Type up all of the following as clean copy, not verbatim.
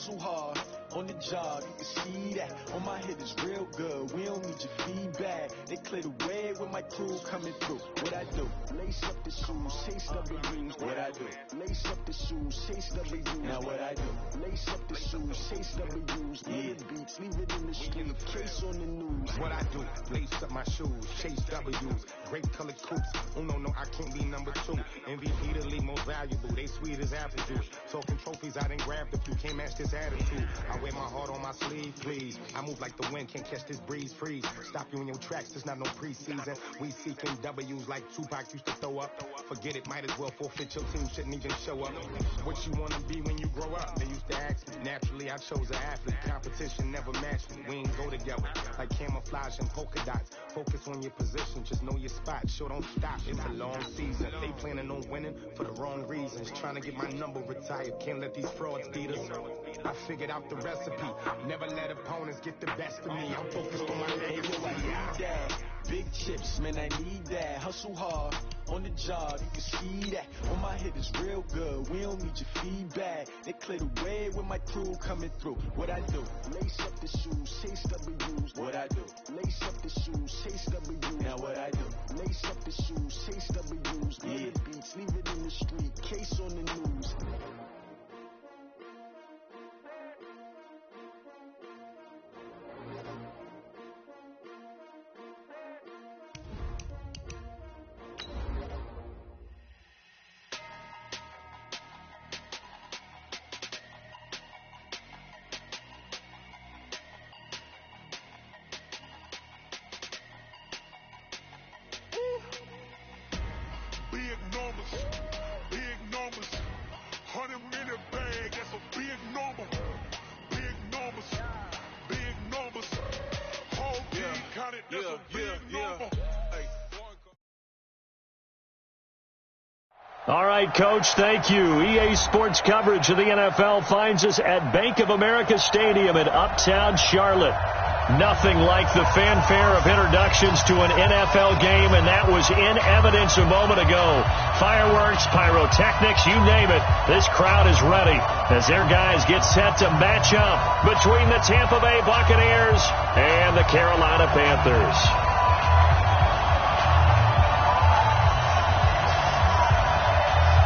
hustle hard on the job, you can see that. On my head is real good, we don't need your feedback. They clear the way with my crew coming through. What I do? Lace up the shoes, chase W's. What I do? Lace up the shoes, chase W's. Now what I do? Lace up the shoes, chase W's. Yeah. Beats, leave it in the street, case on the news. What I do? Lace up my shoes, chase W's. Great colored coupes. Oh no, I can't be number 2. MVP the league most valuable. They sweet as apple juice. Talking trophies, I didn't grab the few. Can't match this attitude. I wear my heart on my sleeve, please. I move like the wind, can't catch this breeze, freeze. Stop you in your tracks, there's not no preseason. We seeking W's like Tupac used to throw up. Forget it, might as well forfeit. Your team shouldn't even show up. What you wanna be when you grow up? They used to ask me. Naturally, I chose an athlete. Competition never matched me. We ain't go together like camouflage and polka dots. Focus on your position, just know your spot. Sure, don't stop, it's a long season. They planning on winning for the wrong reasons. Trying to get my number retired, can't let these frauds beat us. I figured out the recipe. Never let opponents get the best of me. I'm focused on my legacy. Big chips, man, I need that. Hustle hard on the job, you can see that. On my head is real good, we don't need your feedback. They clear the way with my crew coming through. What I do? Lace up the shoes, chase W's. What I do? Lace up the shoes, chase W's. Now what I do? Lace up the shoes, chase W's. Yeah. Beats, leave it in the street, case on the news. Big numbers, 100-minute bag, that's a big number. Big numbers, whole team counted, that's a big number. All right, Coach, thank you. EA Sports coverage of the NFL finds us at Bank of America Stadium in Uptown Charlotte. Nothing like the fanfare of introductions to an NFL game, and that was in evidence a moment ago. Fireworks, pyrotechnics, you name it. This crowd is ready as their guys get set to match up between the Tampa Bay Buccaneers and the Carolina Panthers.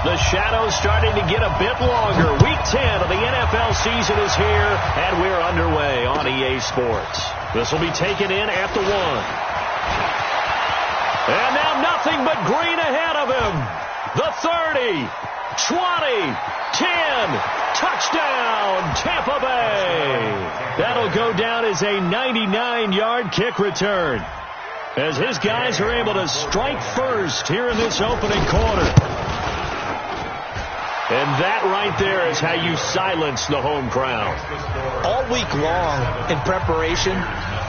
The shadow's starting to get a bit longer. Week 10 of the NFL season is here, and we're underway on EA Sports. This will be taken in at the 1. And now nothing but green ahead of him. The 30, 20, 10, touchdown, Tampa Bay. That'll go down as a 99-yard kick return, as his guys are able to strike first here in this opening quarter. And that right there is how you silence the home crowd. All week long in preparation,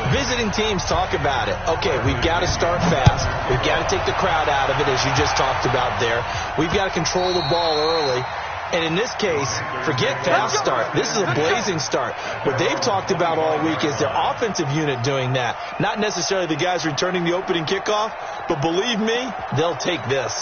visiting teams talk about it. Okay, we've got to start fast. We've got to take the crowd out of it, as you just talked about there. We've got to control the ball early. And in this case, forget fast start. This is a blazing start. What they've talked about all week is their offensive unit doing that. Not necessarily the guys returning the opening kickoff, but believe me, they'll take this.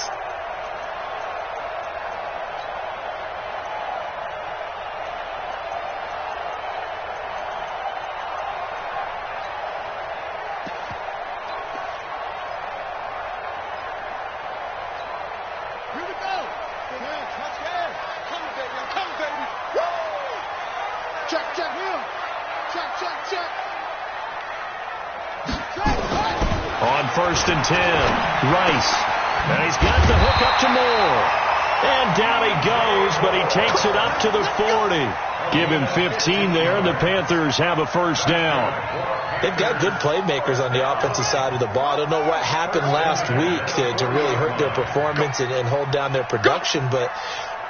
On 1st and 10, Rice. And he's got the hook up to Moore. And down he goes, but he takes it up to the 40. Give him 15 there, and the Panthers have a first down. They've got good playmakers on the offensive side of the ball. I don't know what happened last week to really hurt their performance and hold down their production, but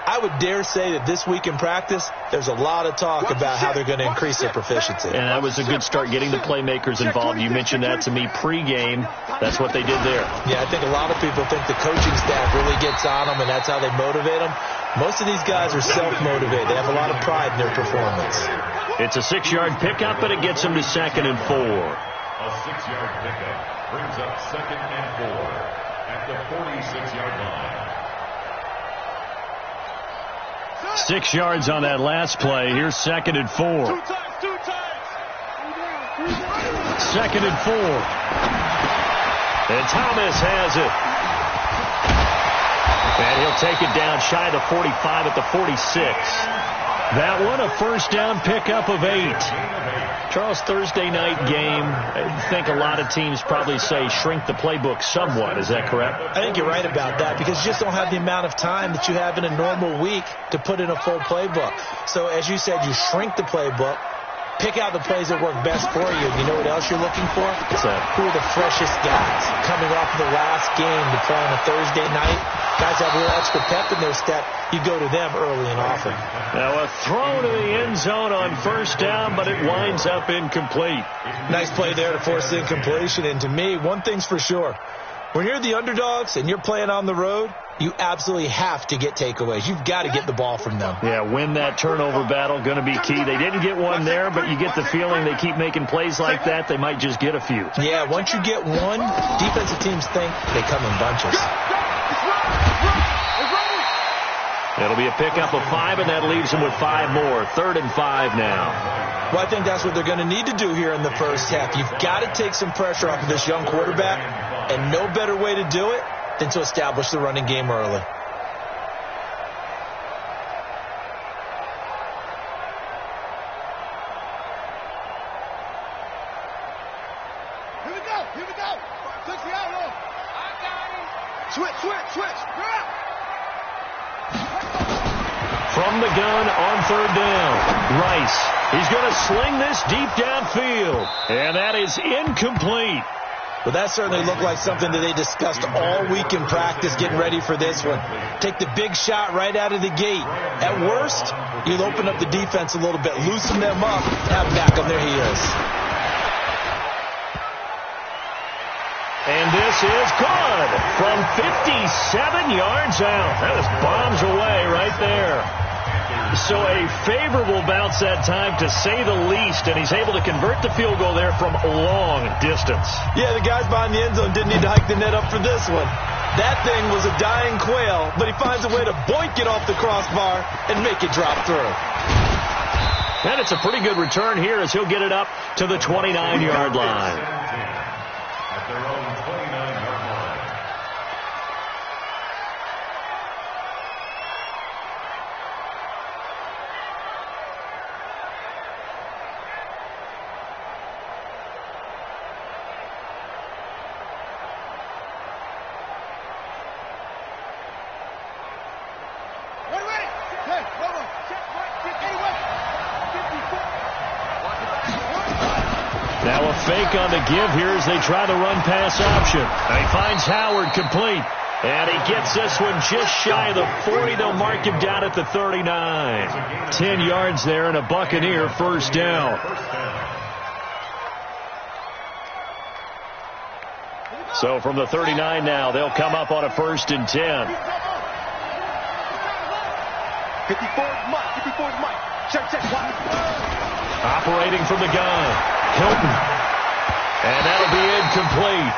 I would dare say that this week in practice, there's a lot of talk about how they're going to increase their proficiency. And that was a good start getting the playmakers involved. You mentioned that to me pregame. That's what they did there. Yeah, I think a lot of people think the coaching staff really gets on them, and that's how they motivate them. Most of these guys are self-motivated. They have a lot of pride in their performance. It's a 6-yard pickup, and it gets them to 2nd and 4. A 6-yard pickup brings up 2nd and 4 at the 46-yard line. 6 yards on that last play. Here's 2nd and 4. 2 times. 2nd and 4. And Thomas has it. And he'll take it down shy of the 45 at the 46. That one a first down pickup of 8. Charles, Thursday night game, I think a lot of teams probably say shrink the playbook somewhat. Is that correct? I think you're right about that because you just don't have the amount of time that you have in a normal week to put in a full playbook. So as you said, you shrink the playbook, pick out the plays that work best for you. You know what else you're looking for? Who are the freshest guys coming off of the last game to play on a Thursday night? Guys have a little extra pep in their step. You go to them early and often. Now a throw to the end zone on first down, but it winds up incomplete. Nice play there to force the incompletion. And to me, one thing's for sure. When you're the underdogs and you're playing on the road, you absolutely have to get takeaways. You've got to get the ball from them. Yeah, win that turnover battle, going to be key. They didn't get one there, but you get the feeling they keep making plays like that, they might just get a few. Yeah, once you get one, defensive teams think they come in bunches. It'll be a pickup of 5, and that leaves them with 5 more. 3rd and 5 now. Well, I think that's what they're going to need to do here in the first half. You've got to take some pressure off of this young quarterback, and no better way to do it than to establish the running game early. Here we go. Switch the outlaw. I got him. Switch. From the gun on 3rd down, Rice. He's going to sling this deep downfield, and that is incomplete. Well, that certainly looked like something that they discussed all week in practice getting ready for this one. Take the big shot right out of the gate. At worst, you'll open up the defense a little bit, loosen them up, have back on their heels. And this is good from 57 yards out. That was bombs away right there. So a favorable bounce that time, to say the least, and he's able to convert the field goal there from long distance. Yeah, the guys behind the end zone didn't need to hike the net up for this one. That thing was a dying quail, but he finds a way to boink it off the crossbar and make it drop through. And it's a pretty good return here as he'll get it up to the 29-yard line. At their own 29-yard line. Now a fake on the give here as they try to run pass option. And he finds Howard complete. And he gets this one just shy of the 40. They'll mark him down at the 39. 10 yards there and a Buccaneer first down. So from the 39 now, they'll come up on a 1st and 10. 54 is Mike. Check. Operating from the gun, Hilton. And that'll be incomplete.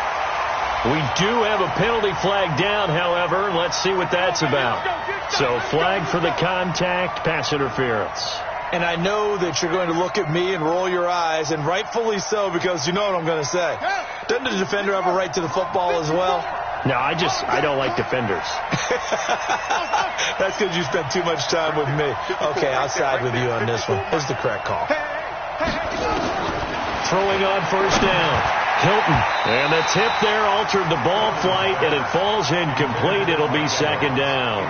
We do have a penalty flag down, however. Let's see what that's about. So flag for the contact, pass interference. And I know that you're going to look at me and roll your eyes, and rightfully so, because you know what I'm going to say. Doesn't the defender have a right to the football as well? No, I don't like defenders. That's because you spent too much time with me. Okay, I'll side with you on this one. What's the correct call? Throwing on first down, Hilton. And the tip there altered the ball flight, and it falls incomplete. It'll be 2nd down.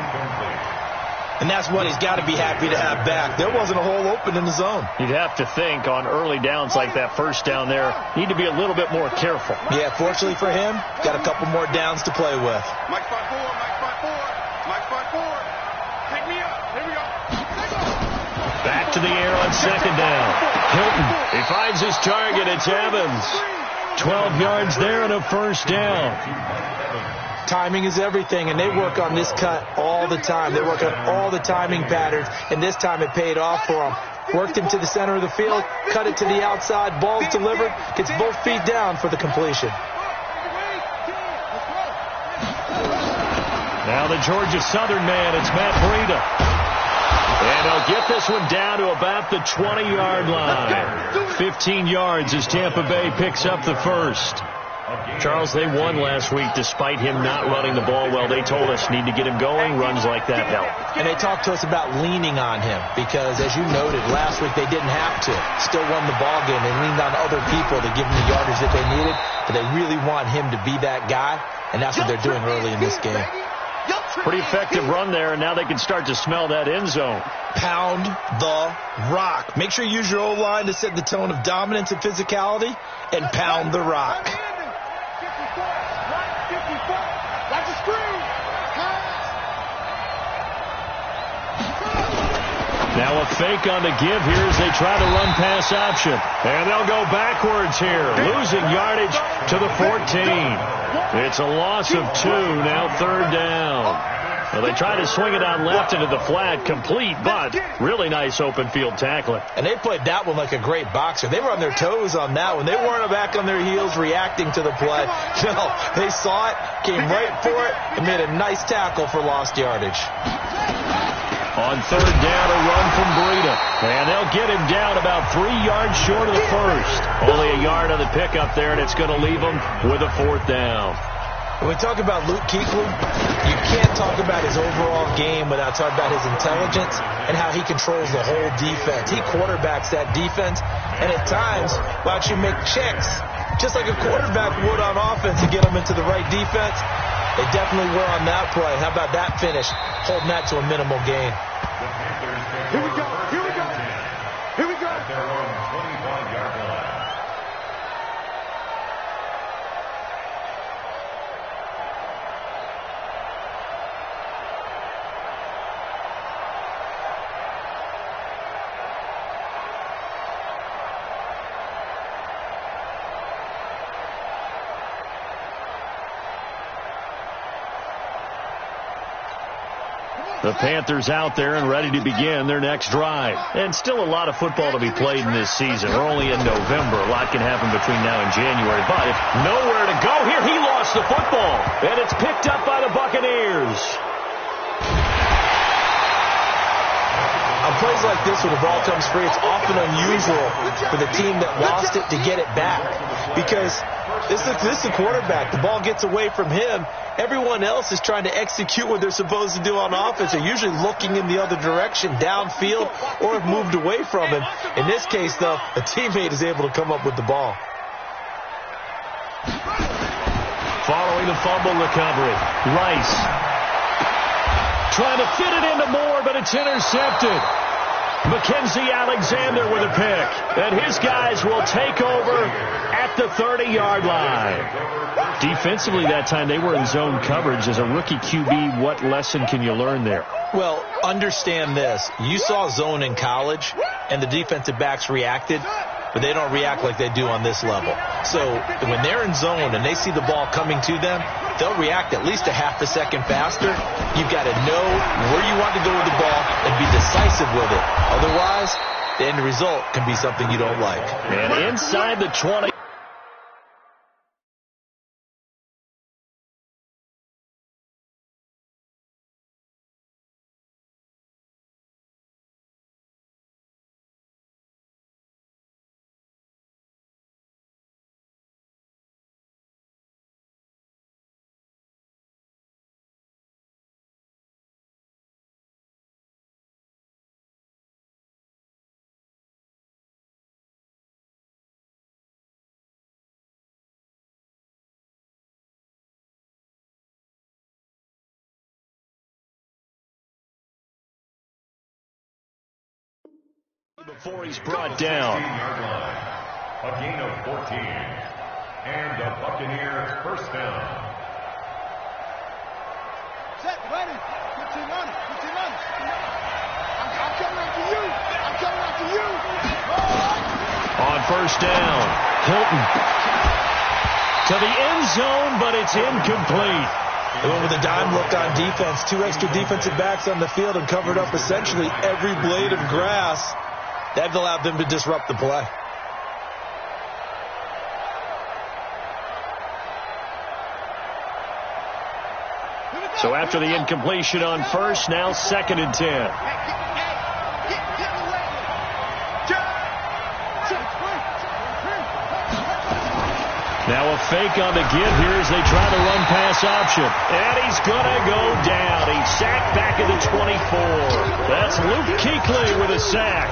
And that's what he's got to be happy to have back. There wasn't a hole open in the zone. You'd have to think on early downs like that first down there, need to be a little bit more careful. Yeah, fortunately for him, got a couple more downs to play with. Mike spot forward. Pick me up. Here we go. Back to the air on 2nd down. Hilton, he finds his target. It's Evans. 12 yards there and a first down. Timing is everything, and they work on this cut all the time. They work on all the timing patterns, and this time it paid off for them. Worked him to the center of the field, cut it to the outside, ball's delivered, gets both feet down for the completion. Now the Georgia Southern man, it's Matt Breida. And they'll get this one down to about the 20-yard line. 15 yards as Tampa Bay picks up the first. Charles, they won last week despite him not running the ball well. They told us need to get him going. Runs like that help. And they talked to us about leaning on him because, as you noted, last week they didn't have to. Still won the ball game. They leaned on other people to give them the yardage that they needed. But they really want him to be that guy, and that's what they're doing early in this game. Pretty effective run there, and now they can start to smell that end zone. Pound the rock. Make sure you use your O-line to set the tone of dominance and physicality, and pound the rock. Now a fake on the give here as they try to run pass option. And they'll go backwards here, losing yardage to the 14. It's a loss of 2, now third down. Well, they try to swing it on left into the flat, complete, but really nice open field tackling. And they played that one like a great boxer. They were on their toes on that one. They weren't back on their heels reacting to the play. No, they saw it, came right for it, and made a nice tackle for lost yardage. On third down, a run from Breida. And they'll get him down about 3 yards short of the first. Only a yard on the pickup there, and it's going to leave them with a fourth down. When we talk about Luke Kuechly, you can't talk about his overall game without talking about his intelligence and how he controls the whole defense. He quarterbacks that defense, and at times will actually make checks, just like a quarterback would on offense to get them into the right defense. They definitely were on that play. How about that finish? Holding that to a minimal gain. Here we go. Here we go. Here we go. Their own 25-yard line. The Panthers out there and ready to begin their next drive. And still a lot of football to be played in this season. We're only in November. A lot can happen between now and January. But if nowhere to go here, he lost the football. And it's picked up by the Buccaneers. On plays like this, when the ball comes free, it's often unusual for the team that lost it to get it back. Because this is the quarterback. The ball gets away from him. Everyone else is trying to execute what they're supposed to do on offense. They're usually looking in the other direction, downfield, or have moved away from him. In this case, though, a teammate is able to come up with the ball. Following the fumble recovery, Rice trying to fit it into Moore, but it's intercepted. Mackenzie Alexander with a pick. And his guys will take over at the 30-yard line. Defensively that time, they were in zone coverage. As a rookie QB, what lesson can you learn there? Well, understand this. You saw zone in college, and the defensive backs reacted, but they don't react like they do on this level. So when they're in zone and they see the ball coming to them, they'll react at least a half a second faster. You've got to know where you want to go with the ball and be decisive with it. Otherwise, the end result can be something you don't like. And inside the 20. Before he's brought down. A gain of 14. And the Buccaneers first down. Set, ready. 15 on it. 15 on it. I'm coming after you. I'm coming after you. On first down, Hilton to the end zone, but it's incomplete. They went with a dime look on defense. 2 extra defensive backs on the field and covered up essentially every blade of grass. That allowed them to disrupt the play. Here we So after the incompletion on first, now 2nd and 10. Now a fake on the give here as they try to run pass option. And he's going to go down. He's sacked back at the 24. That's Luke Kuechly with a sack.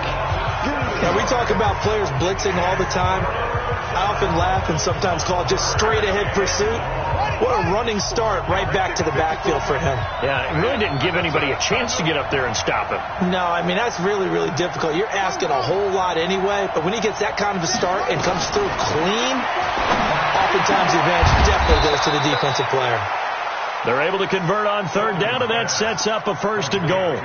Now, we talk about players blitzing all the time. I often laugh and sometimes call it just straight-ahead pursuit. What a running start right back to the backfield for him. Yeah, it really didn't give anybody a chance to get up there and stop him. No, I mean, that's really, really difficult. You're asking a whole lot anyway, but when he gets that kind of a start and comes through clean, oftentimes the advantage definitely goes to the defensive player. They're able to convert on 3rd down, and that sets up a 1st and goal.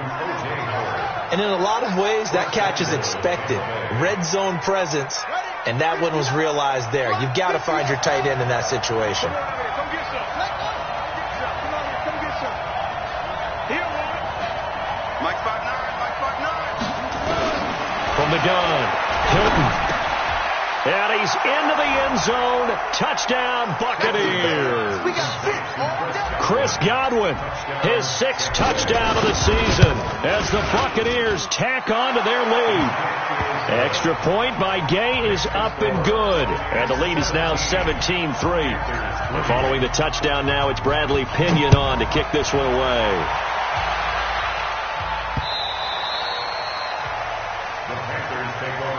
And in a lot of ways, that catch is expected. Red zone presence, and that one was realized there. You've got to find your tight end in that situation. From the gun, Hilton. And he's into the end zone. Touchdown, Buccaneers. Chris Godwin, his 6th touchdown of the season as the Buccaneers tack on to their lead. Extra point by Gay is up and good. And the lead is now 17-3. Following the touchdown now, it's Bradley Pinion on to kick this one away.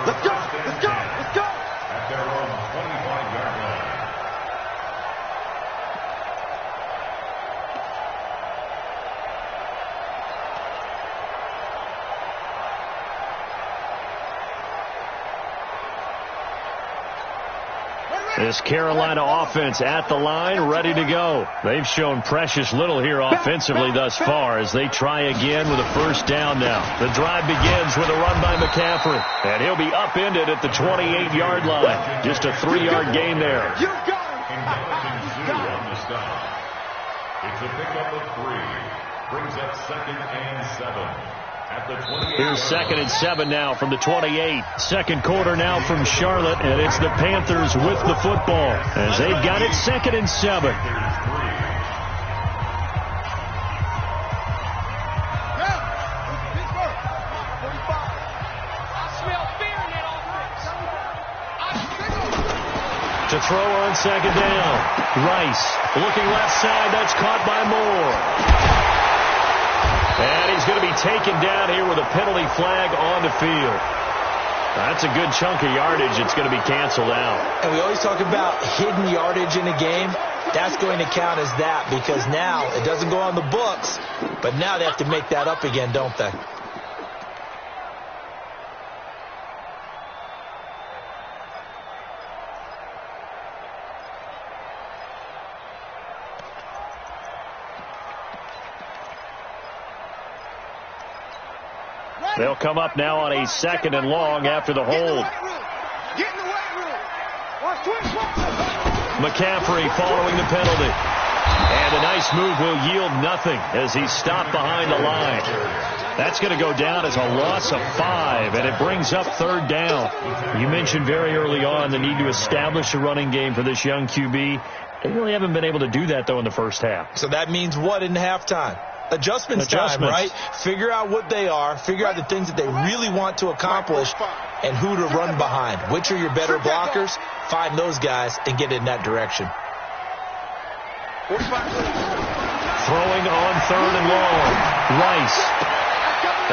Let's go! Let's go! Let's go! At their own 25-yard line. This Carolina offense at the line, ready to go. They've shown precious little here offensively thus far as they try again with a 1st down now. The drive begins with a run by McCaffrey, and he'll be upended at the 28-yard line. Just a 3-yard gain there. On the stop. It's a pickup of 3. Brings up 2nd and 7. At the 28. Here's 2nd and 7 now from the 28. Second quarter now from Charlotte, and it's the Panthers with the football as they've got it 2nd and 7. To throw on 2nd down. Rice looking left side. That's caught by Moore. And he's going to be taken down here with a penalty flag on the field. That's a good chunk of yardage. It's going to be canceled out. And we always talk about hidden yardage in a game. That's going to count as that because now it doesn't go on the books, but now they have to make that up again, don't they? They'll come up now on a 2nd and long after the hold. McCaffrey following the penalty. And a nice move will yield nothing as he's stopped behind the line. That's going to go down as a loss of 5, and it brings up 3rd down. You mentioned very early on the need to establish a running game for this young QB. They really haven't been able to do that, though, in the first half. So that means what in halftime? Adjustments time, right? Figure out what they are, figure out the things that they really want to accomplish, and who to run behind. Which are your better blockers? Find those guys and get in that direction. Throwing on 3rd and long. Rice.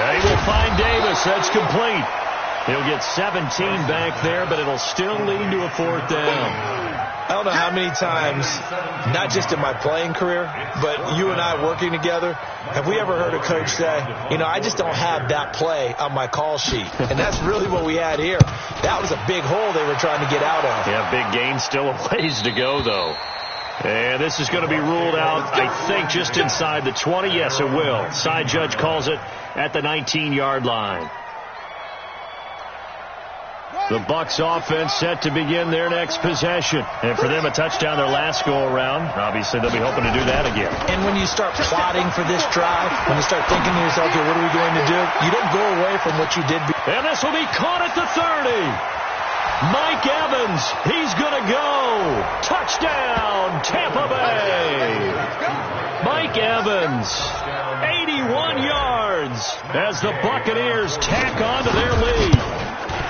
And he will find Davis. That's complete. He'll get 17 back there, but it'll still lead to a 4th down. I don't know how many times, not just in my playing career, but you and I working together, have we ever heard a coach say, you know, I just don't have that play on my call sheet. And that's really what we had here. That was a big hole they were trying to get out of. Yeah, big gain, still a ways to go, though. And this is going to be ruled out, I think, just inside the 20. Yes, it will. Side judge calls it at the 19-yard line. The Bucs offense set to begin their next possession. And for them, a touchdown their last go-around. Obviously, they'll be hoping to do that again. And when you start plotting for this drive, when you start thinking to yourself, okay, what are we going to do? You don't go away from what you did. And this will be caught at the 30. Mike Evans, he's going to go. Touchdown, Tampa Bay. Mike Evans, 81 yards as the Buccaneers tack on to their lead.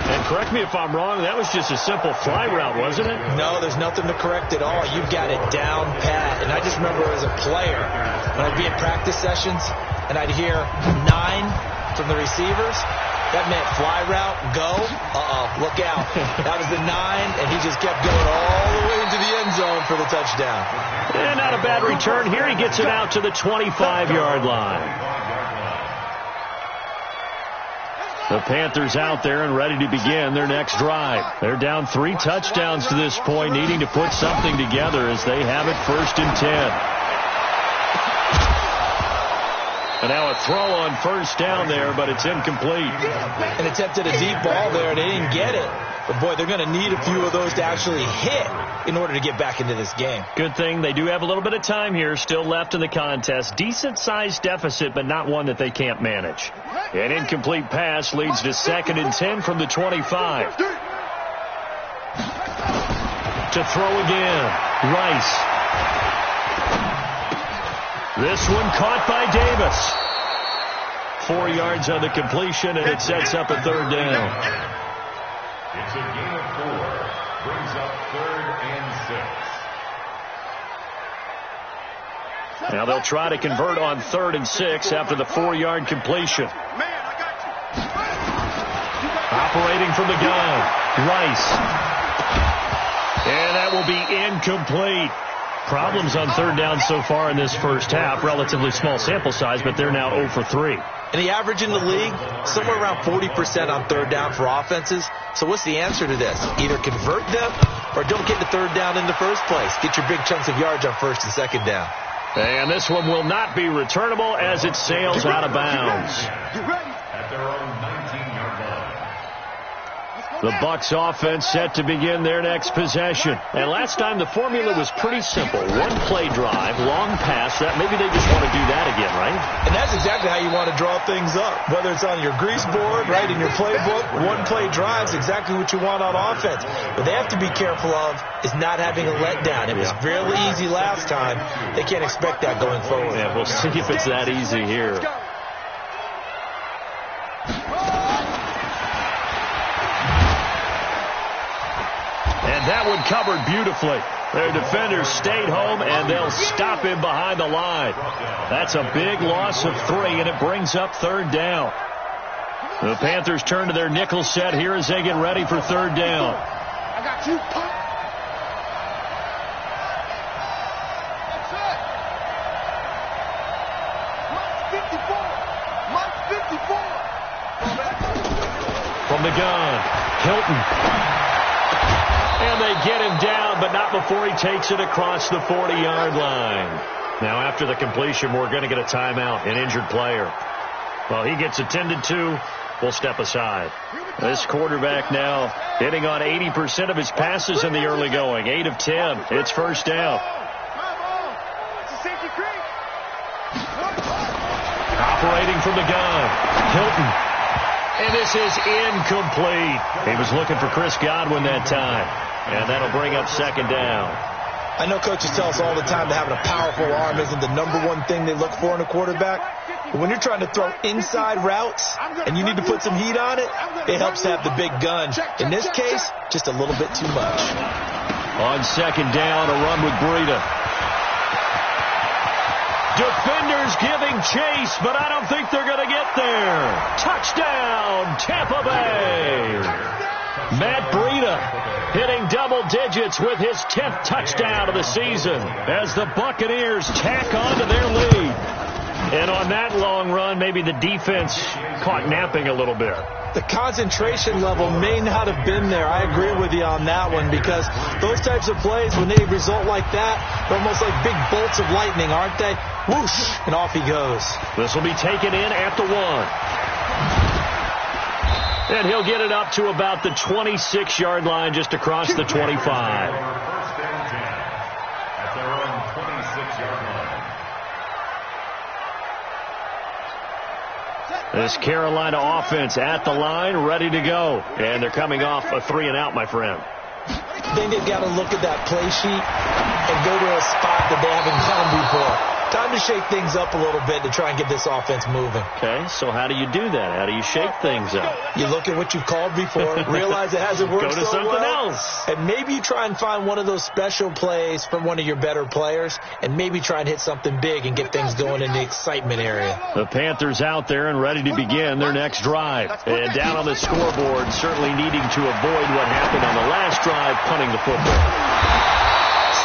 And correct me if I'm wrong, that was just a simple fly route, wasn't it? No, there's nothing to correct at all. You've got it down pat. And I just remember as a player, when I'd be at practice sessions, and I'd hear 9 from the receivers, that meant fly route, go, look out. That was the 9, and he just kept going all the way into the end zone for the touchdown. And not a bad return here. He gets it out to the 25-yard line. The Panthers out there and ready to begin their next drive. They're down 3 touchdowns to this point, needing to put something together as they have it 1st and 10. And now a throw on 1st down there, but it's incomplete. And attempted a deep ball there, and they didn't get it. But, boy, they're going to need a few of those to actually hit in order to get back into this game. Good thing they do have a little bit of time here still left in the contest. Decent-sized deficit, but not one that they can't manage. An incomplete pass leads to 2nd and 10 from the 25. To throw again, Rice. This one caught by Davis. 4 yards on the completion, and it sets up a 3rd down. It's a gain of 4. Brings up 3rd and 6. Now they'll try to convert on 3rd and 6 after the 4-yard completion. Operating from the gun, Rice. And that will be incomplete. Problems on 3rd down so far in this first half. Relatively small sample size, but they're now 0 for 3. And the average in the league, somewhere around 40% on 3rd down for offenses. So what's the answer to this? Either convert them or don't get to 3rd down in the first place. Get your big chunks of yards on 1st and 2nd down. And this one will not be returnable as it sails out of bounds. At their own 19-yard line. The Bucs offense set to begin their next possession. And last time the formula was pretty simple. 1-play drive, long pass. That maybe they just want to do that again, right? And that's exactly how you want to draw things up. Whether it's on your grease board, right, in your playbook, 1-play drive's exactly what you want on offense. What they have to be careful of is not having a letdown. It was fairly easy last time. They can't expect that going forward. Yeah, we'll see if it's that easy here. And that one covered beautifully. Their defenders stayed home, and they'll stop him behind the line. That's a big loss of 3, and it brings up 3rd down. The Panthers turn to their nickel set here as they get ready for 3rd down. I got you. From the gun, Hilton. And they get him down, but not before he takes it across the 40-yard line. Now, after the completion, we're going to get a timeout, an injured player. Well, he gets attended to. We'll step aside. This quarterback now hitting on 80% of his passes in the early going. 8 of 10. It's 1st down. Operating from the gun, Hilton. And this is incomplete. He was looking for Chris Godwin that time. And that'll bring up 2nd down. I know coaches tell us all the time that having a powerful arm isn't the #1 thing they look for in a quarterback. But when you're trying to throw inside routes and you need to put some heat on it, it helps to have the big gun. In this case, just a little bit too much. On 2nd down, a run with Breida. Defenders giving chase, but I don't think they're going to get there. Touchdown, Tampa Bay. Matt Breida hitting double digits with his 10th touchdown of the season as the Buccaneers tack on to their lead. And on that long run, maybe the defense caught napping a little bit. The concentration level may not have been there. I agree with you on that one, because those types of plays, when they result like that, they're almost like big bolts of lightning, aren't they? Whoosh, and off he goes. This will be taken in at the 1. And he'll get it up to about the 26-yard line just across the 25. 1st and 10 at their own 26-yard line. This Carolina offense at the line, ready to go. And they're coming off a 3-and-out, my friend. I think they've got to look at that play sheet and go to a spot that they haven't gone before. Time to shake things up a little bit to try and get this offense moving. Okay, so how do you do that? How do you shake things up? You look at what you've called before, realize it hasn't worked so well. Go to something else. And maybe you try and find one of those special plays from one of your better players, and maybe try and hit something big and get things going in the excitement area. The Panthers out there and ready to begin their next drive. And down on the scoreboard, certainly needing to avoid what happened on the last drive, punting the football.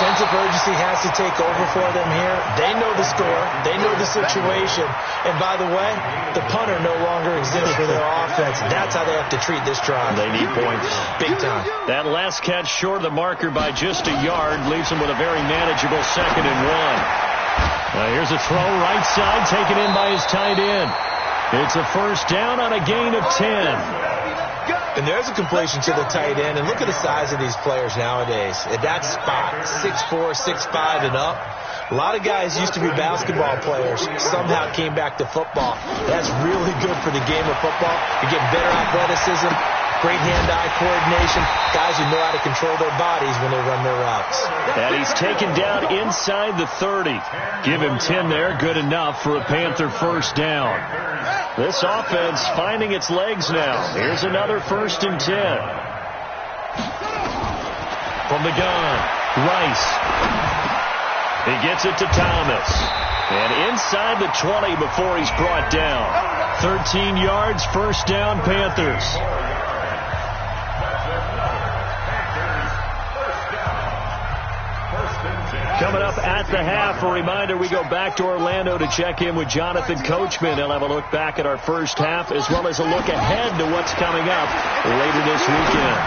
Sense of urgency has to take over for them here. They know the score. They know the situation. And by the way, the punter no longer exists for their offense. That's how they have to treat this drive. They need points. Big time. That last catch short of the marker by just a yard leaves them with a very manageable 2nd and 1. Here's a throw right side taken in by his tight end. It's a first down on a gain of 10. And there's a completion to the tight end. And look at the size of these players nowadays. At that spot, 6'4", 6'5", and up. A lot of guys used to be basketball players. Somehow came back to football. That's really good for the game of football. You're getting better athleticism, great hand-eye coordination. Guys who know how to control their bodies when they run their routes. And he's taken down inside the 30. Give him 10 there. Good enough for a Panther first down. This offense finding its legs now. Here's another 1st and 10. From the gun, Rice. He gets it to Thomas. And inside the 20 before he's brought down. 13 yards, first down, Panthers. Coming up at the half, a reminder, we go back to Orlando to check in with Jonathan Coachman. He'll have a look back at our first half as well as a look ahead to what's coming up later this weekend.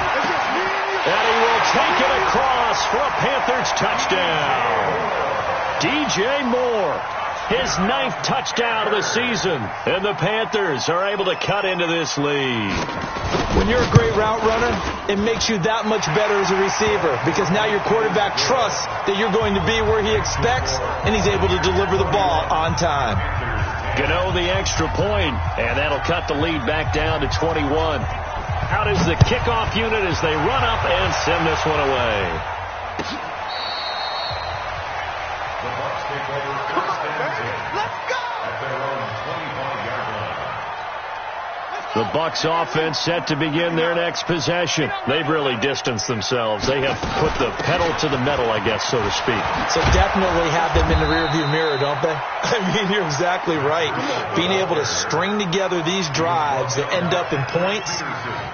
And he will take it across for a Panthers touchdown. DJ Moore, his 9th touchdown of the season. And the Panthers are able to cut into this lead. When you're a great route runner, it makes you that much better as a receiver because now your quarterback trusts that you're going to be where he expects, and he's able to deliver the ball on time. Gano the extra point, and that'll cut the lead back down to 21. Out is the kickoff unit as they run up and send this one away. The Bucs take over first and 10. Let's go! At their own 25-yard line. The Bucs offense set to begin their next possession. They've really distanced themselves. They have put the pedal to the metal, I guess, so to speak. So definitely have them in the rearview mirror, don't they? I mean, you're exactly right. Being able to string together these drives that end up in points,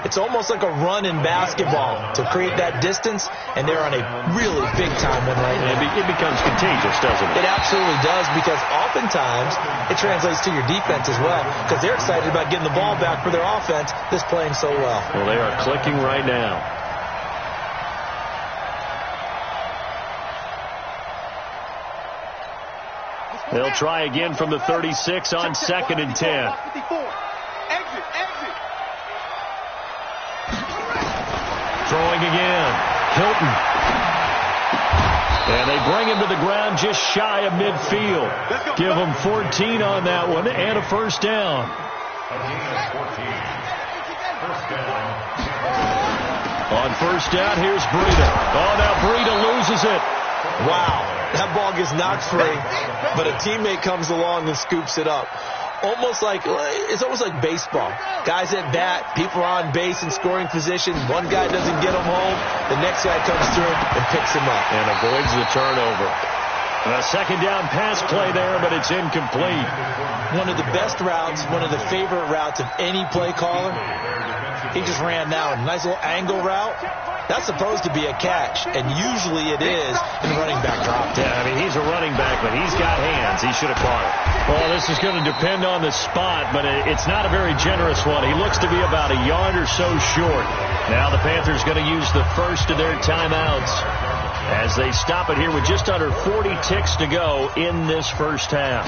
it's almost like a run in basketball to create that distance, and they're on a really big-time one right now. It becomes contagious, doesn't it? It absolutely does, because oftentimes it translates to your defense as well, because they're excited about getting the ball back for their offense that's playing so well. Well, they are clicking right now. They'll try again from the 36 on 2nd and 10. Throwing again. Hilton. And they bring him to the ground just shy of midfield. Give him 14 on that one and a first down. On first down, here's Breida. Oh, now Breida loses it. Wow, that ball gets knocked free, but a teammate comes along and scoops it up. It's almost like baseball. Guys at bat, people are on base in scoring position. One guy doesn't get him home. The next guy comes through and picks him up. And avoids the turnover. A second down pass play there, but it's incomplete. One of the best routes, one of the favorite routes of any play caller. He just ran now a nice little angle route. That's supposed to be a catch, and usually it is in running back drop. Yeah, I mean, he's a running back, but he's got hands. He should have caught it. Well, this is going to depend on the spot, but it's not a very generous one. He looks to be about a yard or so short. Now the Panthers going to use the first of their timeouts as they stop it here with just under 40 ticks to go in this first half.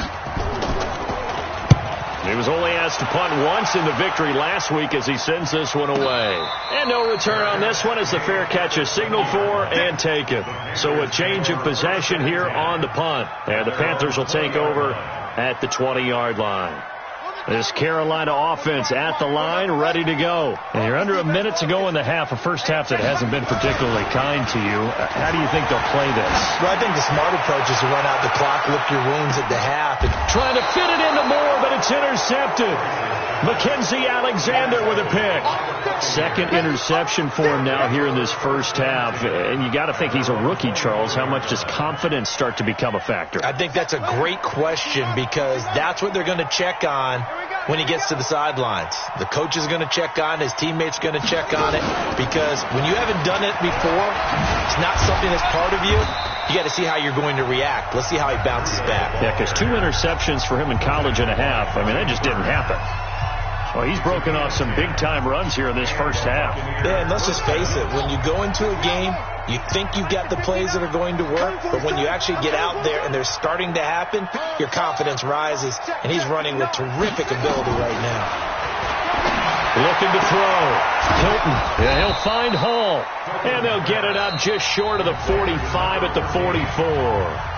He was only asked to punt once in the victory last week as he sends this one away. And no return on this one as the fair catch is signaled for and taken. So a change of possession here on the punt. And the Panthers will take over at the 20-yard line. This Carolina offense at the line, ready to go. And you're under a minute to go in the half, a first half that hasn't been particularly kind to you. How do you think they'll play this? Well, I think the smart approach is to run out the clock, lick your wounds at the half. And trying to fit it into Moore, but it's intercepted. Mackenzie Alexander with a pick. Second interception for him now here in this first half. And you got to think he's a rookie, Charles. How much does confidence start to become a factor? I think that's a great question because that's what they're going to check on when he gets to the sidelines. The coach is going to check on it. His teammates are going to check on it because when you haven't done it before, it's not something that's part of you. You got to see how you're going to react. Let's see how he bounces back. Yeah, because 2 interceptions for him in college and a half. I mean, that just didn't happen. Well, he's broken off some big-time runs here in this first half. Yeah, and let's just face it. When you go into a game, you think you've got the plays that are going to work, but when you actually get out there and they're starting to happen, your confidence rises, and he's running with terrific ability right now. Looking to throw. Hilton. Yeah, he'll find Hall. And they'll get it up just short of the 45 at the 44.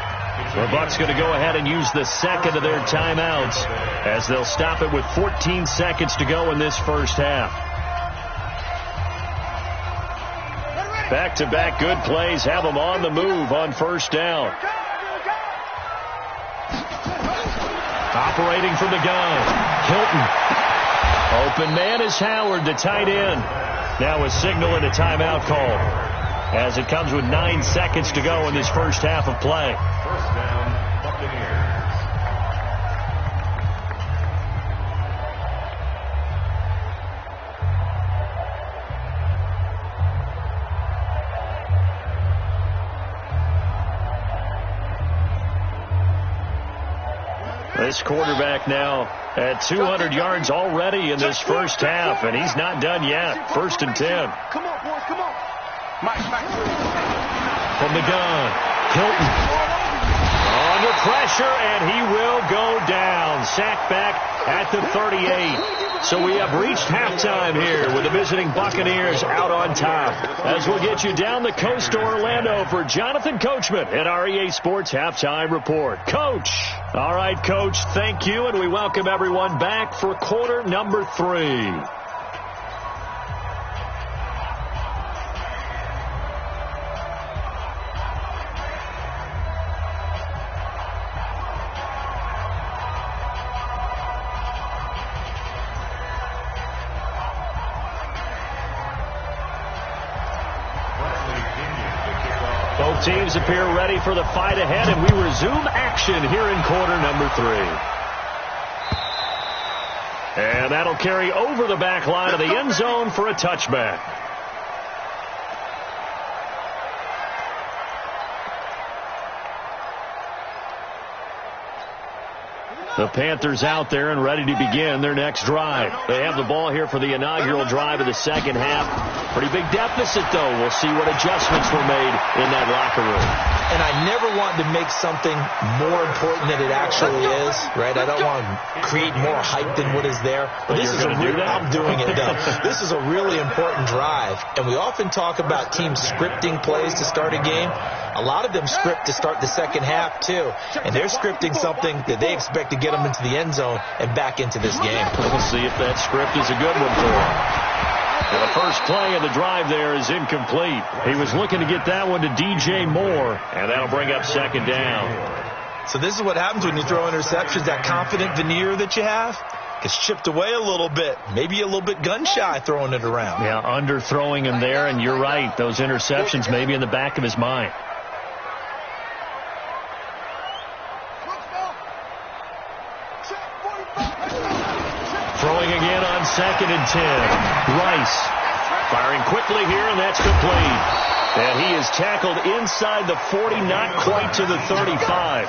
The Bucs going to go ahead and use the second of their timeouts as they'll stop it with 14 seconds to go in this first half. Back-to-back good plays have them on the move on first down. Operating from the gun. Hilton. Open man is Howard, the tight end. Now a signal and a timeout call as it comes with 9 seconds to go in this first half of play. First down, Buccaneers. This quarterback now at 200 yards already in this first half, and he's not done yet. First and 10. Come on, boys, come on. From the gun, Hilton. Under pressure, and he will go down. Sacked back at the 38. So we have reached halftime here with the visiting Buccaneers out on top. As we'll get you down the coast to Orlando for Jonathan Coachman at our EA Sports Halftime Report. Coach. All right, Coach, thank you, and we welcome everyone back for quarter number 3. Both teams appear ready for the fight ahead, and we resume action here in quarter number 3. And that'll carry over the back line of the end zone for a touchback. The Panthers out there and ready to begin their next drive. They have the ball here for the inaugural drive of the second half. Pretty big deficit, though. We'll see what adjustments were made in that locker room. And I never want to make something more important than it actually is, right? I don't want to create more hype than what is there. But this is I'm doing it, though. This is a really important drive. And we often talk about teams scripting plays to start a game. A lot of them script to start the second half, too. And they're scripting something that they expect to get them into the end zone and back into this game. We'll see if that script is a good one for them. And the first play of the drive there is incomplete. He was looking to get that one to DJ Moore, and that'll bring up second down. So this is what happens when you throw interceptions. That confident veneer that you have gets chipped away a little bit. Maybe a little bit gun-shy throwing it around. Yeah, underthrowing him there, and you're right. Those interceptions maybe in the back of his mind. Throwing again on second and 10. Rice firing quickly here, and that's complete. And he is tackled inside the 40, not quite to the 35.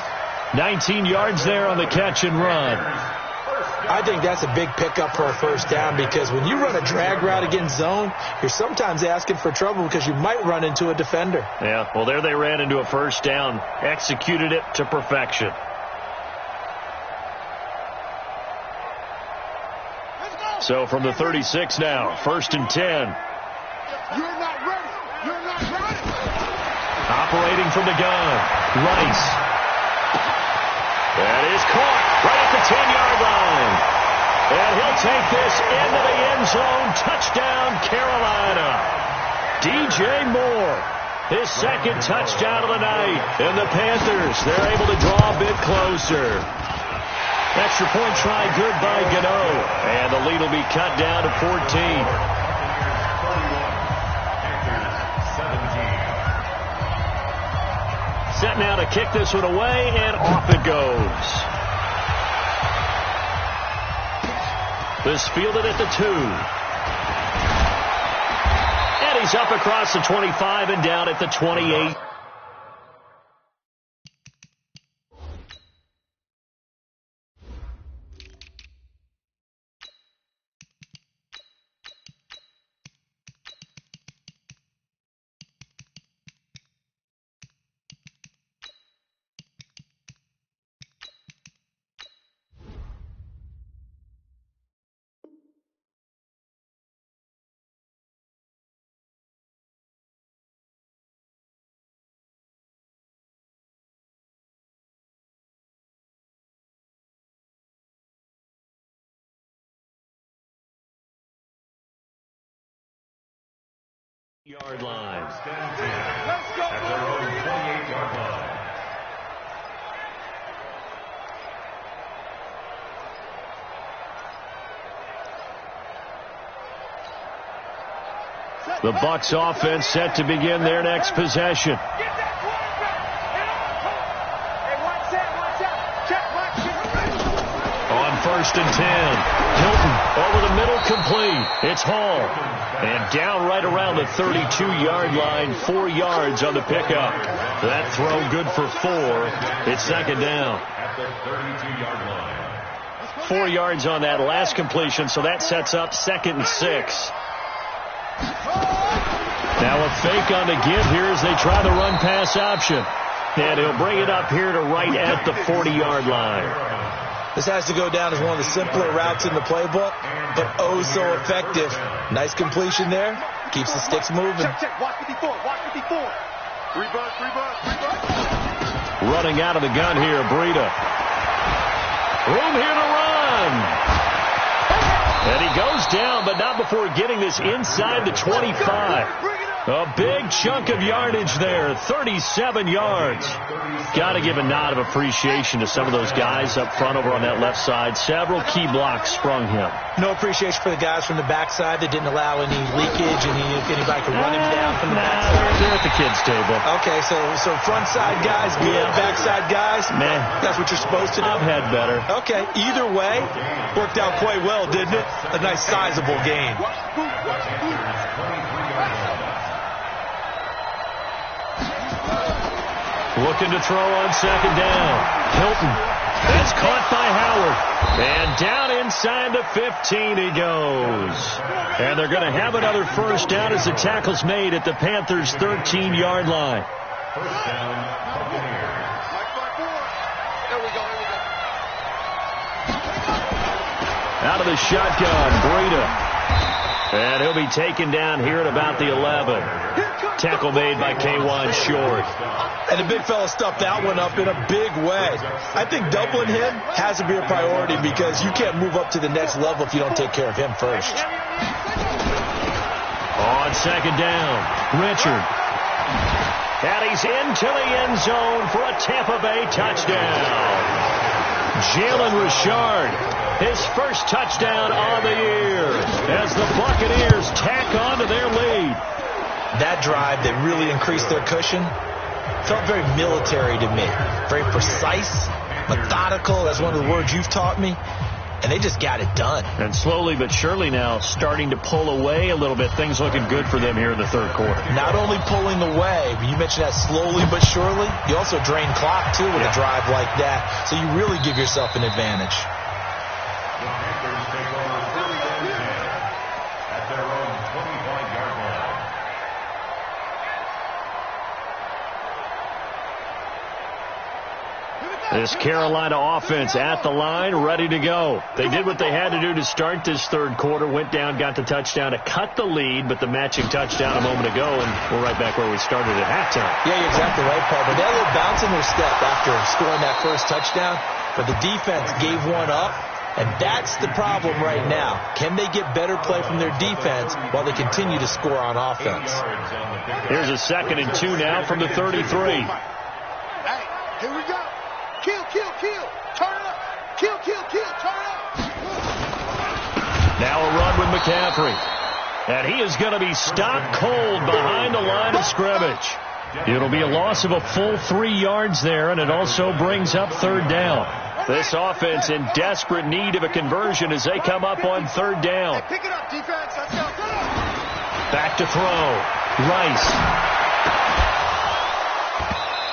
19 yards there on the catch and run. I think that's a big pickup for a first down because when you run a drag route against zone, you're sometimes asking for trouble because you might run into a defender. Yeah, well, there they ran into a first down. Executed it to perfection. So from the 36 now, first and 10. You're not ready. You're not ready. Operating from the gun, Rice. That is caught right at the 10-yard line. take this into the end zone. Touchdown, Carolina. DJ Moore, his second touchdown of the night. And the Panthers, they're able to draw a bit closer. Extra point try good by Gano. And the lead will be cut down to 14. Set now to kick this one away, and off it goes. This fielded at the 2. And he's up across the 25 and down at the 28. Yard line. Let's go. At their own 28-yard line. The Bucs offense set to begin their next possession. On 1st and 10. Hilton over the middle, complete. It's Hall. And down right around the 32-yard line, 4 yards on the pickup. That throw good for 4. It's second down. At the 32-yard line. 4 yards on that last completion, so that sets up 2nd and 6. Now a fake on the give here as they try the run-pass option. And he'll bring it up here to right at the 40-yard line. This has to go down as one of the simpler routes in the playbook, but oh so effective. Nice completion there. Keeps the sticks moving. Check. Watch 54. Watch 54. Reverse. Running out of the gun here, Breida. Room here to run. And he goes down, but not before getting this inside the 25. A big chunk of yardage there, 37 yards. Got to give a nod of appreciation to some of those guys up front over on that left side. Several key blocks sprung him. No appreciation for the guys from the backside that didn't allow any leakage and if anybody could run him down from the backside. They're at the kids' table. Okay, so front side guys, good, backside guys, man, that's what you're supposed to do. I've had better. Okay, either way, worked out quite well, didn't it? A nice sizable gain. Looking to throw on second down. Hilton. That's caught by Howard. And down inside the 15 he goes. And they're going to have another first down as the tackle's made at the Panthers' 13-yard line. First down, Buccaneers. There we go. Out of the shotgun, Breida. And he'll be taken down here at about the 11. Tackle made by K1 Short. And the big fella stuffed that one up in a big way. I think doubling him has to be a priority because you can't move up to the next level if you don't take care of him first. On second down, Richard. And he's into the end zone for a Tampa Bay touchdown. Jalen Richard, his first touchdown of the year as the Buccaneers tack on to their lead. That drive that really increased their cushion felt very military to me. Very precise, methodical. That's one of the words you've taught me. And they just got it done. And slowly but surely now starting to pull away a little bit. Things looking good for them here in the third quarter. Not only pulling away, but you mentioned that slowly but surely. You also drain clock, too, with a drive like that. So you really give yourself an advantage. The Panthers take over 31-10 at their own 25-yard line. This Carolina offense at the line, ready to go. They did what they had to do to start this third quarter, went down, got the touchdown to cut the lead, but the matching touchdown a moment ago, and we're right back where we started at halftime. Yeah, you're exactly right, Paul. But that little bounce in their step after scoring that first touchdown, but the defense gave one up, And that's the problem right now. Can they get better play from their defense while they continue to score on offense? Here's a 2nd and 2 now from the 33. Hey, here we go. Kill, kill, kill. Turn it up. Kill, kill, kill. Turn it up. Now a run with McCaffrey. And he is going to be stopped cold behind the line of scrimmage. It'll be a loss of a full 3 yards there, and it also brings up 3rd down. This offense in desperate need of a conversion as they come up on 3rd down. Pick it up, defense. Let's go. Back to throw. Rice.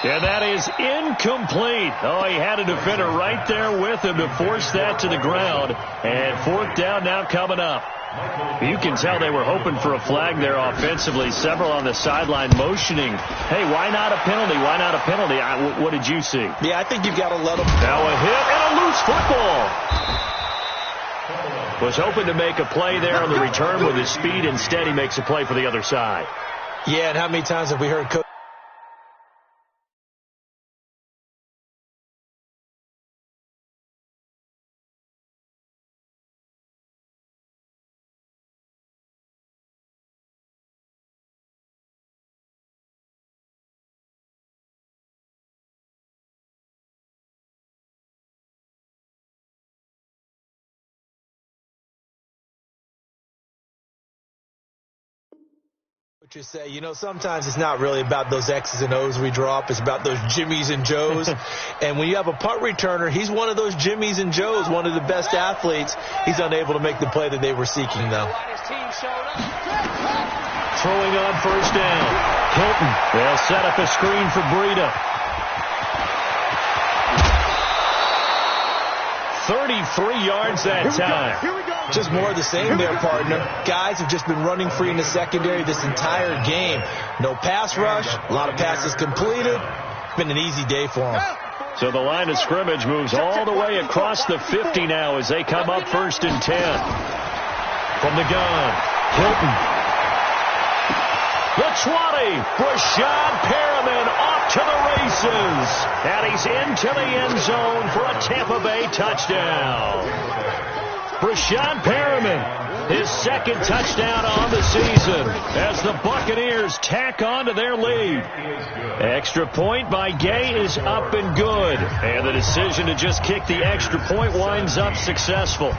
And that is incomplete. Oh, he had a defender right there with him to force that to the ground. And 4th down now coming up. You can tell they were hoping for a flag there offensively. Several on the sideline motioning. Hey, why not a penalty? Why not a penalty? What did you see? Yeah, I think you've got to let them. Now a hit and a loose football. Was hoping to make a play there on the return with his speed. Instead, he makes a play for the other side. Yeah, and how many times have we heard coach? Just say, you know, sometimes it's not really about those X's and O's we draw up. It's about those Jimmies and Joes. And when you have a punt returner, he's one of those Jimmies and Joes, one of the best athletes. He's unable to make the play that they were seeking, though. Throwing on 1st down. Hilton. They'll set up a screen for Breida. 33 yards that time. Just more of the same there, partner. Guys have just been running free in the secondary this entire game. No pass rush, a lot of passes completed. It's been an easy day for them. So the line of scrimmage moves all the way across the 50 now as they come up 1st and 10. From the gun, Hilton. The 20, Brashad Perriman off to the races. And he's into the end zone for a Tampa Bay touchdown. Brashad Perriman, his 2nd touchdown on the season as the Buccaneers tack on to their lead. Extra point by Gay is up and good. And the decision to just kick the extra point winds up successful.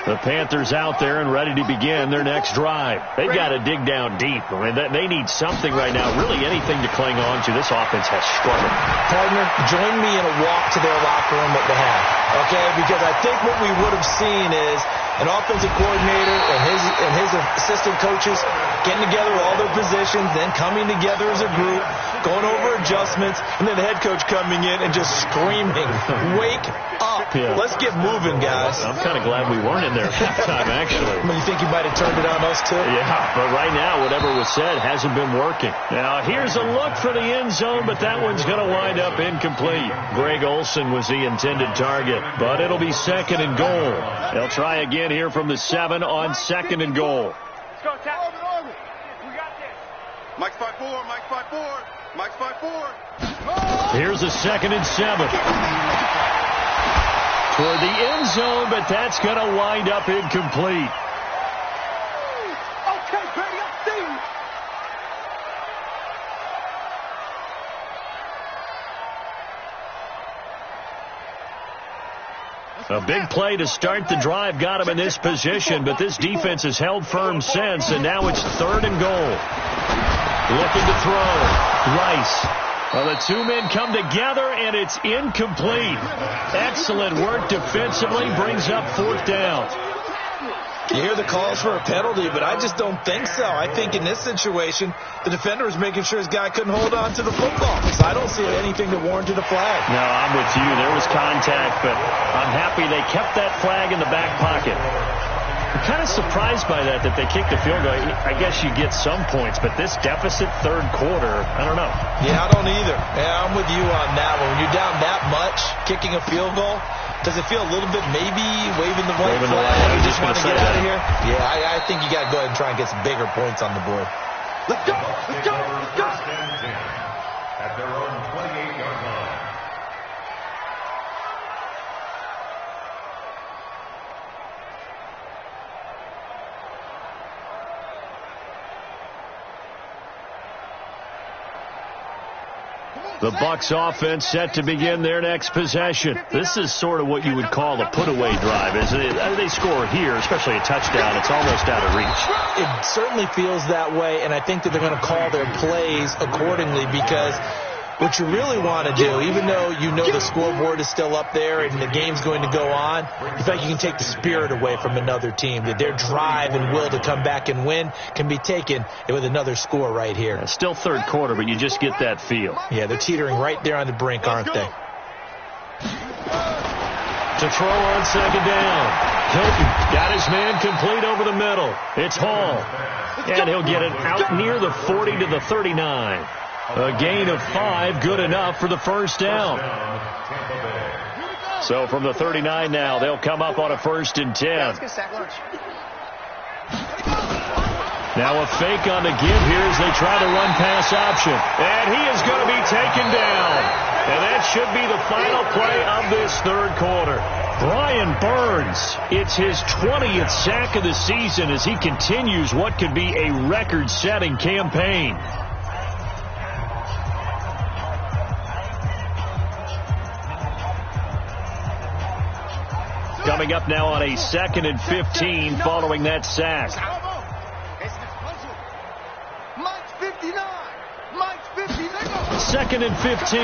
The Panthers out there and ready to begin their next drive. They've got to dig down deep. I mean, they need something right now, really anything to cling on to. This offense has struggled. Partner, join me in a walk to their locker room at the half, okay? Because I think what we would have seen is an offensive coordinator and his assistant coaches getting together all their positions, then coming together as a group, going over adjustments, and then the head coach coming in and just screaming, "Wake up. Yeah. Let's get moving, guys." I'm kind of glad we weren't in there at halftime, actually. I mean, you think he might have turned it on us, too? Yeah, but right now, whatever was said hasn't been working. Now, here's a look for the end zone, but that one's going to wind up incomplete. Greg Olsen was the intended target, but it'll be 2nd and goal. They'll try again here from the 7 on 2nd and goal. Let's go, Tap. We got this. Mike's 5-4, Mike's 5-4, Mike's 5-4. Here's a 2nd and 7. Toward the end zone, but that's going to wind up incomplete. Okay, Brady, I see you. A big play to start the drive got him in this position, but this defense has held firm since, and now it's 3rd and goal. Looking to throw. Rice. Well, the 2 men come together, and it's incomplete. Excellent work defensively, brings up 4th down. You hear the calls for a penalty, but I just don't think so. I think in this situation, the defender was making sure his guy couldn't hold on to the football. So I don't see anything that warranted a flag. No, I'm with you. There was contact, but I'm happy they kept that flag in the back pocket. I'm kind of surprised by that they kicked the field goal. I guess you get some points, but this deficit 3rd quarter, I don't know. Yeah, I don't either. Yeah, I'm with you on that one. When you're down that much, kicking a field goal, Does it feel a little bit maybe waving the white flag? You just want to get out of here? Yeah, I think you got to go ahead and try and get some bigger points on the board. Let's go! Let's go! Let's go! At their own 28-yard line. The Bucs offense set to begin their next possession. This is sort of what you would call a put-away drive, isn't it? They score here, especially a touchdown. It's almost out of reach. It certainly feels that way, and I think that they're going to call their plays accordingly, because what you really want to do, even though you know the scoreboard is still up there and the game's going to go on, in fact, you can take the spirit away from another team, that their drive and will to come back and win can be taken with another score right here. It's still third quarter, but you just get that feel. Yeah, they're teetering right there on the brink, aren't they? To throw on second down. Hilton got his man complete over the middle. It's Hall. And he'll get it out near the 40 to the 39. A gain of 5, good enough for the first down. So from the 39 now, they'll come up on a 1st and 10. Now a fake on the give here as they try to run pass option. And he is going to be taken down. And that should be the final play of this third quarter. Brian Burns, it's his 20th sack of the season as he continues what could be a record-setting campaign. Coming up now on a 2nd and 15 following that sack. Mike's 59. Mike's 50. 2nd and 15.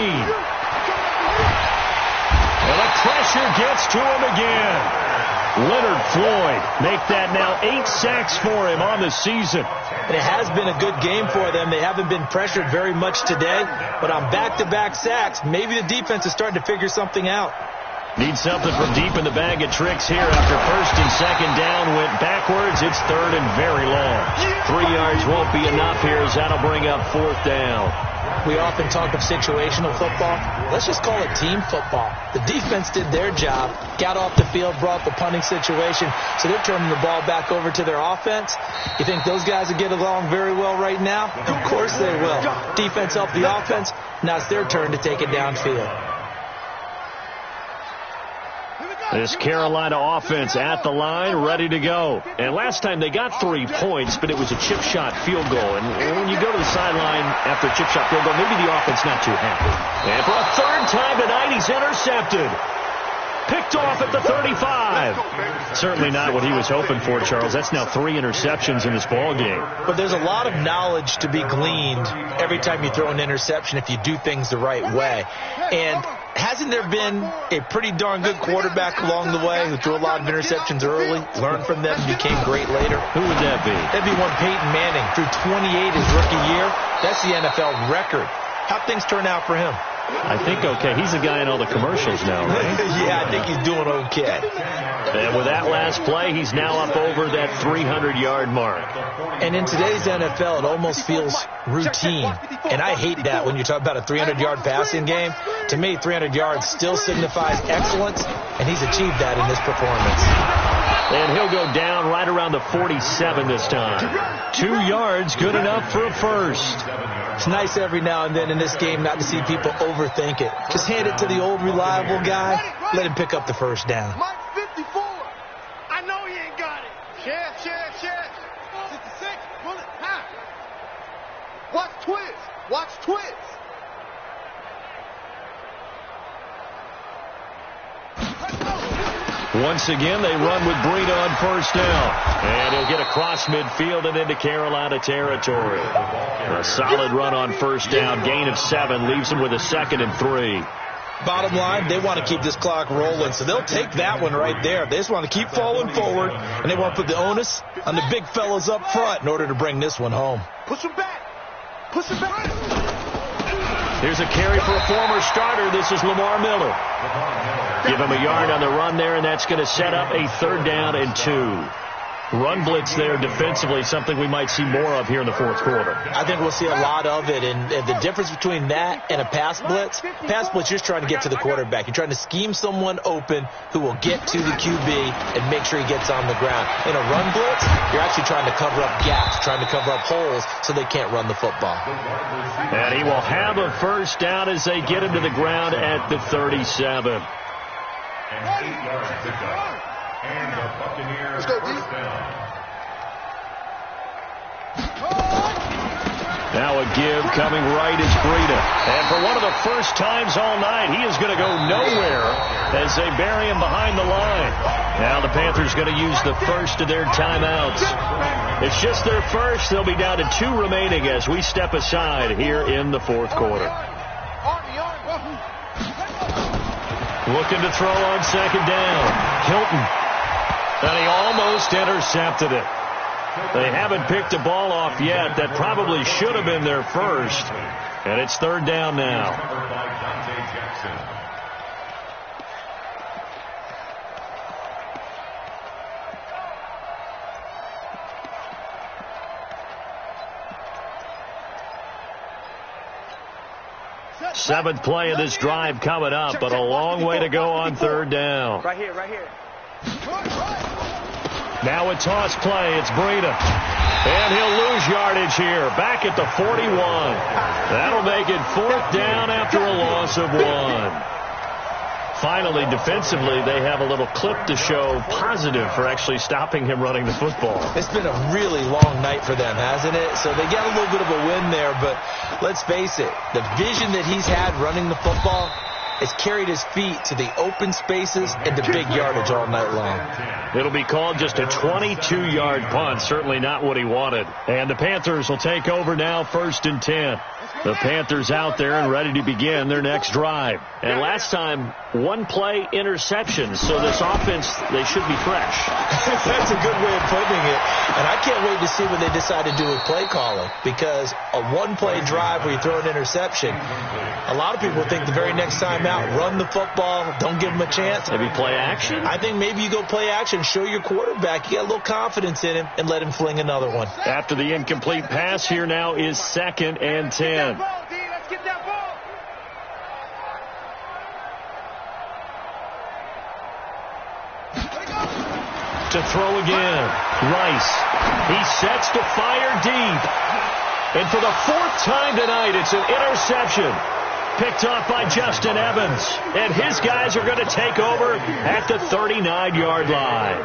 And the pressure gets to him again. Leonard Floyd make that now 8 sacks for him on the season. And it has been a good game for them. They haven't been pressured very much today, but on back-to-back sacks, maybe the defense is starting to figure something out. Need something from deep in the bag of tricks here after 1st and 2nd down went backwards. It's 3rd and very long. 3 yards won't be enough here as that'll bring up 4th down. We often talk of situational football. Let's just call it team football. The defense did their job, got off the field, brought the punting situation, so they're turning the ball back over to their offense. You think those guys will get along very well right now? Of course they will. Defense helped the offense. Now it's their turn to take it downfield. This Carolina offense at the line, ready to go. And last time they got 3 points, but it was a chip shot field goal. And when you go to the sideline after a chip shot field goal, maybe the offense not too happy. And for a 3rd time tonight, he's intercepted. Picked off at the 35. Certainly not what he was hoping for, Charles. That's now 3 interceptions in this ball game. But there's a lot of knowledge to be gleaned every time you throw an interception if you do things the right way. And hasn't there been a pretty darn good quarterback along the way who threw a lot of interceptions early, learned from them, and became great later? Who would that be? That'd be one Peyton Manning. Threw 28 his rookie year. That's the NFL record. How'd things turn out for him? I think okay. He's the guy in all the commercials now, right? Yeah, I think he's doing okay. And with that last play, he's now up over that 300-yard mark. And in today's NFL, it almost feels routine. And I hate that when you talk about a 300-yard passing game. To me, 300 yards still signifies excellence, and he's achieved that in this performance. And he'll go down right around the 47 this time. 2 yards, good enough for a first. It's nice every now and then in this game not to see people overthink it. Just hand it to the old reliable guy. Let him pick up the first down. Mike 54. I know he ain't got it. Share. 66. Pull it. High. Watch twist. Once again, they run with Breida on first down. And he'll get across midfield and into Carolina territory. A solid run on first down. Gain of 7 leaves him with a 2nd and 3. Bottom line, they want to keep this clock rolling, so they'll take that one right there. They just want to keep falling forward, and they want to put the onus on the big fellas up front in order to bring this one home. Push him back. Here's a carry for a former starter. This is Lamar Miller. Give him a yard on the run there, and that's going to set up a 3rd down and 2. run blitz there defensively, something we might see more of here in the fourth quarter. I think we'll see a lot of it, and the difference between that and a pass blitz, you're just trying to get to the quarterback. You're trying to scheme someone open who will get to the QB and make sure he gets on the ground. In a run blitz, you're actually trying to cover up gaps, trying to cover up holes so they can't run the football. And he will have a first down as they get him to the ground at the 37. An 8-yard pickup. And the Buccaneers first down. Now a give coming right is Breida. And for one of the first times all night, he is going to go nowhere as they bury him behind the line. Now the Panthers going to use the first of their timeouts. It's just their first. They'll be down to 2 remaining as we step aside here in the fourth quarter. Looking to throw on second down. Hilton. And he almost intercepted it. They haven't picked a ball off yet. That probably should have been their first. And it's third down now. Seventh play of this drive coming up, but a long way to go on third down. Right here, right here. Now a toss play. It's Breida. And he'll lose yardage here. Back at the 41. That'll make it fourth down after a loss of 1. Finally, defensively, they have a little clip to show positive for actually stopping him running the football. It's been a really long night for them, hasn't it? So they got a little bit of a win there, but let's face it, the vision that he's had running the football has carried his feet to the open spaces and to big yardage all night long. It'll be called just a 22-yard punt. Certainly not what he wanted. And the Panthers will take over now, 1st and 10. The Panthers out there and ready to begin their next drive. And last time, 1 play interception. So this offense, they should be fresh. That's a good way of putting it. And I can't wait to see what they decide to do with play calling. Because a 1-play drive where you throw an interception, a lot of people think the very next time out, run the football, don't give them a chance. Maybe play action? I think maybe you go play action, show your quarterback you got a little confidence in him, and let him fling another one. After the incomplete pass, here now is 2nd and 10. Let's get that ball. To throw again. Rice. He sets to fire deep. And for the 4th time tonight, it's an interception. Picked off by Justin Evans. And his guys are going to take over at the 39-yard line.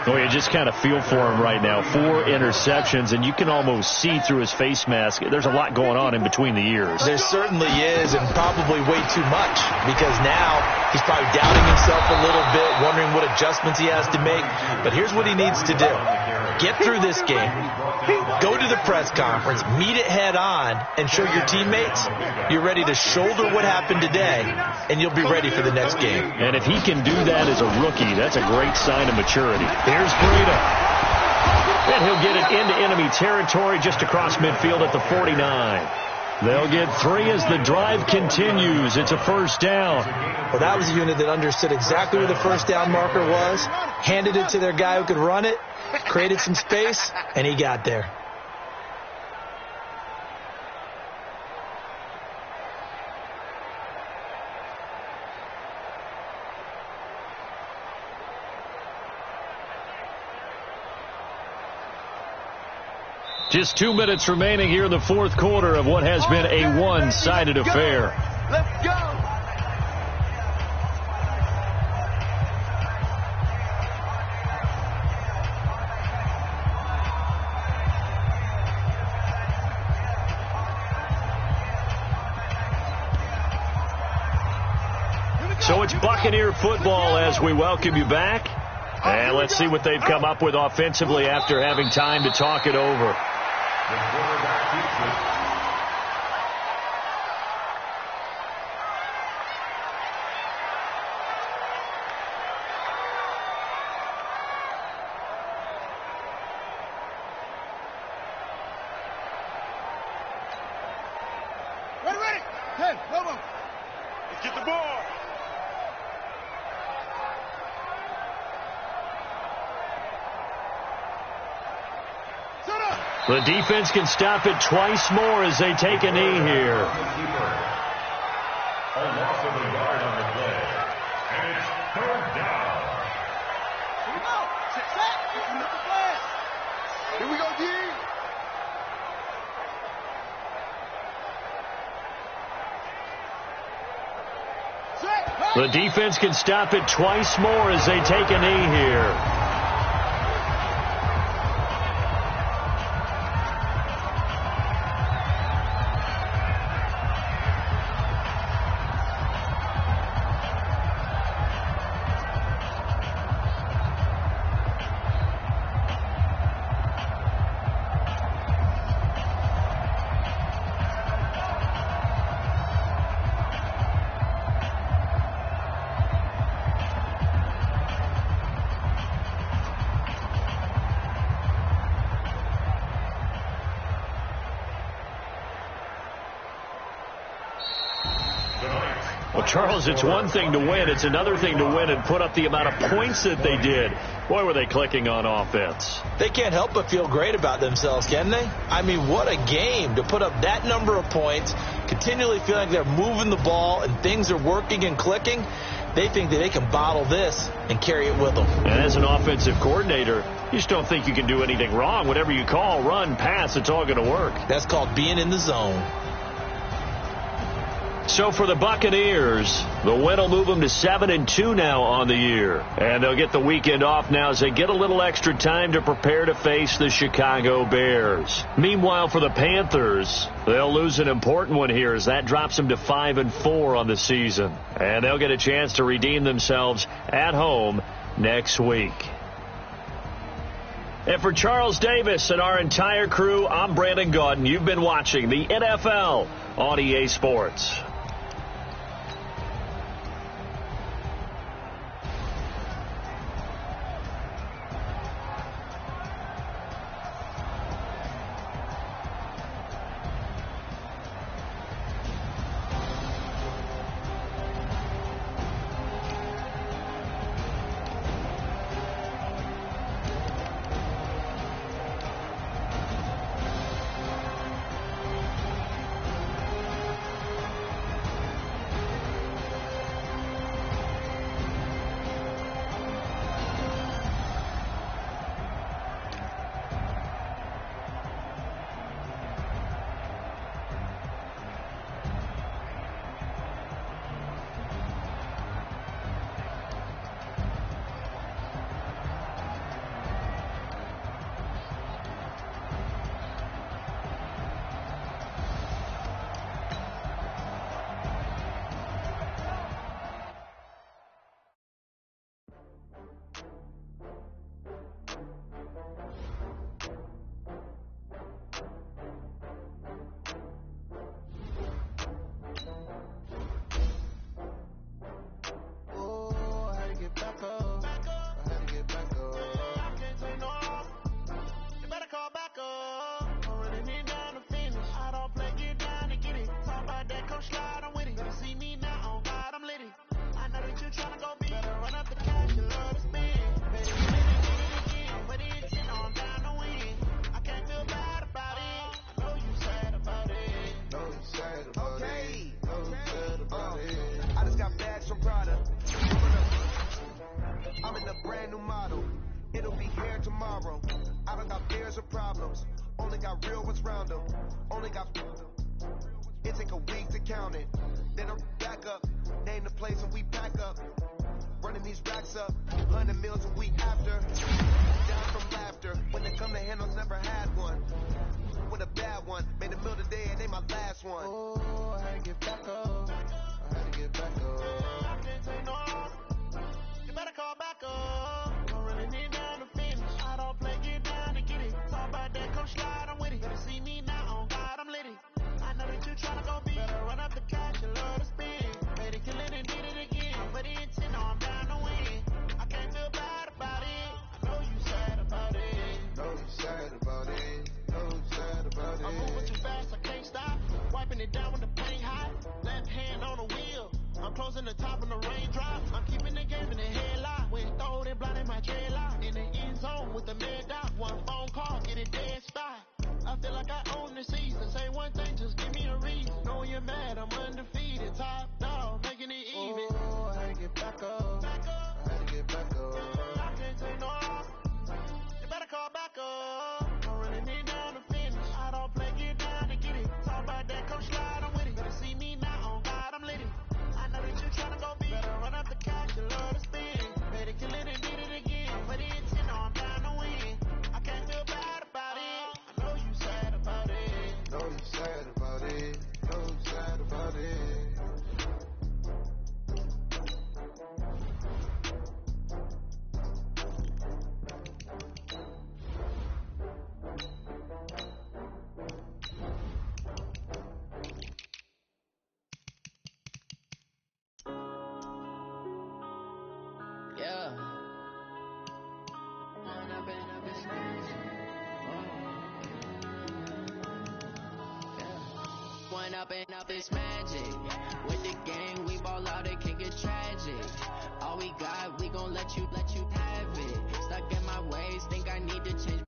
Oh, you just kind of feel for him right now. 4 interceptions, and you can almost see through his face mask. There's a lot going on in between the ears. There certainly is, and probably way too much, because now he's probably doubting himself a little bit, wondering what adjustments he has to make. But here's what he needs to do. Get through this game, go to the press conference, meet it head on, and show your teammates you're ready to shoulder what happened today, and you'll be ready for the next game. And if he can do that as a rookie, that's a great sign of maturity. Here's Breida. And he'll get it into enemy territory just across midfield at the 49. They'll get 3 as the drive continues. It's a first down. Well, that was a unit that understood exactly where the first down marker was, handed it to their guy who could run it, created some space, and he got there. Just 2 minutes remaining here in the fourth quarter of what has been a one-sided affair. Let's go. So it's Buccaneer football as we welcome you back. And let's see what they've come up with offensively after having time to talk it over. The quarterback keeps it. Ready. Hey, Lobo. Let's get the ball. The defense can stop it twice more as they take a knee here. A loss of a yard on the play. And it's third down. Here we go. Set. Here we go, D. The defense can stop it twice more as they take a knee here. Well, Charles, it's one thing to win. It's another thing to win and put up the amount of points that they did. Boy, were they clicking on offense. They can't help but feel great about themselves, can they? I mean, what a game to put up that number of points, continually feeling they're moving the ball and things are working and clicking. They think that they can bottle this and carry it with them. And as an offensive coordinator, you just don't think you can do anything wrong. Whatever you call, run, pass, it's all going to work. That's called being in the zone. So for the Buccaneers, the win will move them to 7-2 now on the year. And they'll get the weekend off now as they get a little extra time to prepare to face the Chicago Bears. Meanwhile, for the Panthers, they'll lose an important one here as that drops them to 5-4 on the season. And they'll get a chance to redeem themselves at home next week. And for Charles Davis and our entire crew, I'm Brandon Gaudin. You've been watching the NFL on EA Sports. I feel like I own the season. Say one thing, just give me a reason. Know you're mad, I'm undefeated. Top dog, making it even. Oh, I had to get back up. I had to get back up. I can't take no off. You better call back up. I'm running me down to finish. I don't play, get down to get it. Talk about that, come slide, I'm with it. Better see me now, on God, I'm lit it. I know that you tryna go big. Better run up the cash, you love to spin. Better kill it and did it again. Put it in 10, I'm down to win. I can't feel bad about it. I know you sad about it. Know you sad about it. Know you sad about it. Yeah. One up and up is magic. With the gang, we ball out, it can get tragic. All we got, we gon' let you have it. Stuck in my ways, think I need to change